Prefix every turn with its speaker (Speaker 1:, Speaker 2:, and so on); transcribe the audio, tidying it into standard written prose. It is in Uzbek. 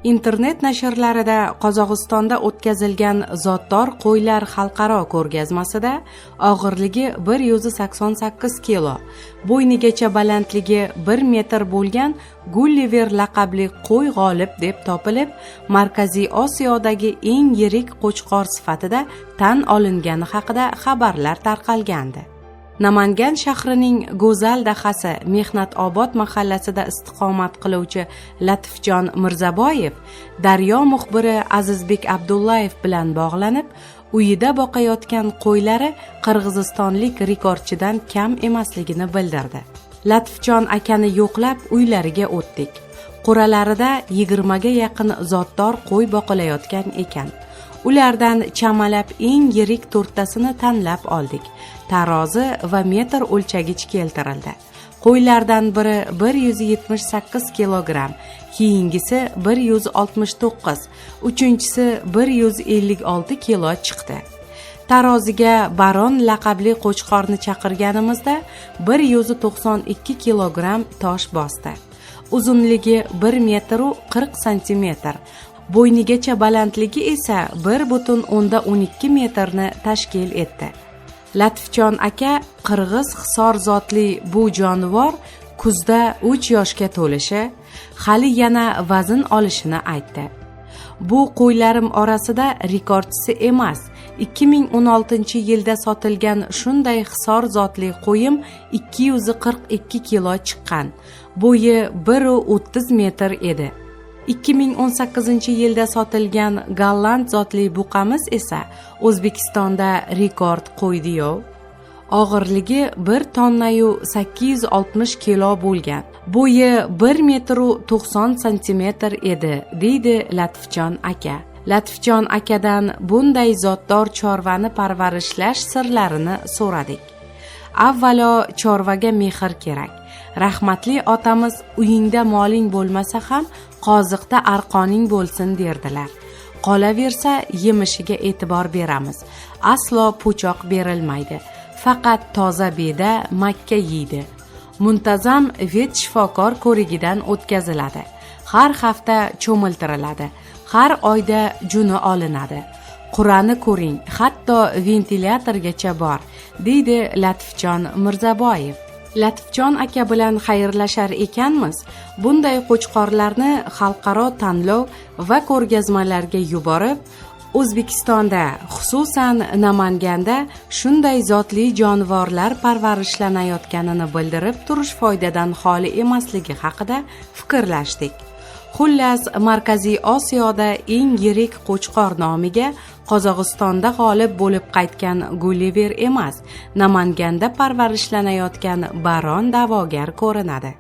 Speaker 1: Internet nashrlarida Qozog'istonda o'tkazilgan zotdor qo'ylar xalqaro ko'rgazmasida og'irligi 188 kilo, bo'ynigacha balandligi 1 metr bo'lgan Gulliver laqabli qo'y g'olib deb topilib, Markaziy Osiyodagi eng yirik qo'chqor sifatida tan olingani haqida xabarlar tarqalgandi. Namangan shahrining go'zal dahasi Mehnatobod mahallasida istiqomat qiluvchi Latifjon Mirzaboyev Daryo muxbiri Azizbek Abdullayev bilan bog'lanib, uyida boqayotgan qo'ylari qirg'izistonlik rekordchidan kam emasligini bildirdi. Latifjon akani yo'qlab uylariga o'tdik. Qo'ralarida 20 ga yaqin zotdor qo'y boqilayotgan ekan. Ulardan chamalab eng yirik 4 tasini tanlab oldik. Tarozi va metr o'lchagich keltirildi. Qo'ylardan biri 178 kilogramm, keyingisi 169, uchinchisi 156 kilo chiqdi. Taroziga Baron laqabli qo'chqorni chaqirganimizda 192 kilogramm tosh bosdi. Uzunligi 1 metr 40 santimetr. Bo'ynigacha balandligi esa 1,12 metrni tashkil etdi. Latifjon aka qirg'iz hisor zotli bu jonivor kuzda 3 yoshga to'lishi, hali yana vazn olishini aytdi. Bu qo'ylarim orasida rekordchisi emas. 2016-yilda sotilgan shunday hisor zotli qo'yim 242 kilo chiqqan. Bo'yi 1,30 metr edi. 2018-yilda sotilgan golland zotli buqamiz esa O'zbekistonda rekord qo'ydi-yu. Og'irligi 1 tonnayu 860 kilo bo'lgan. Bo'yi 1 metr 90 santimetr edi, deydi Latifjon aka. Latifjon akadan bunday zotdor chorvani parvarishlash sirlarini so'radik. Avvalo chorvaga mehr kerak. Rahmatli otamiz uyingda moling bo'lmasa ham qoziqda arqoning bo'lsin derdilar. Qolaversa yemishiga e'tibor beramiz. Aslo po'choq berilmaydi. Faqat toza beda makka yeydi. Muntazam vet shifokor ko'rigidan o'tkaziladi. Har hafta cho'miltiriladi. Har oyda juni olinadi. Qur'ani ko'ring, hatto ventilyatorgacha bor, deydi Latifjon Mirzaboyev. Latifjon aka bilan xayrlashar ekanmiz, bunday qo'chqorlarni xalqaro tanlov va ko'rgazmalarga yuborib, O'zbekistonda, xususan Namanganda shunday zotli jonivorlar parvarishlanayotganini bildirib turish foydadan xoli emasligi haqida fikrlashdik. Xullas, Markaziy Osiyoda eng yirik qo'chqor nomiga Qozog'istonda g'olib bo'lib qaytgan Gulliver emas, Namanganda parvarishlanayotgan Baron da'vogar ko'rinadi.